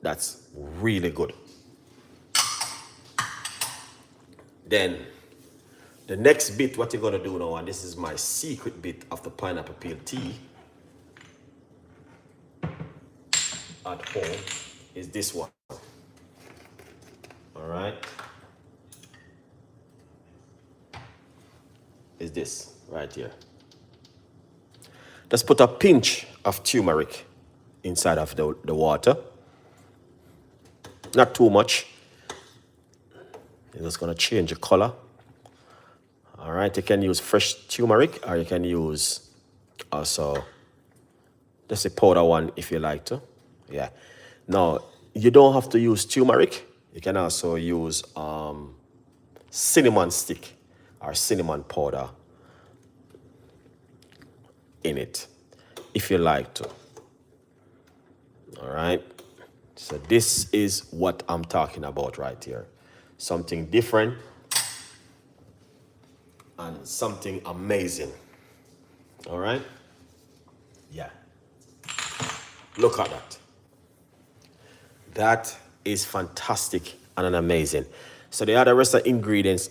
That's really good. Then the next bit, what you're gonna do now, and this is my secret bit of the pineapple peel tea at home, is this one. All right, is this right here. Just put a pinch of turmeric inside of the water. Not too much. It's just gonna change the color. All right, you can use fresh turmeric, or you can use also just a powder one if you like to. Yeah. Now, you don't have to use turmeric. You can also use cinnamon stick or cinnamon powder in it if you like to. All right. So this is what I'm talking about right here. Something different and something amazing. All right. Yeah. Look at that. That is fantastic and amazing. So the other rest of ingredients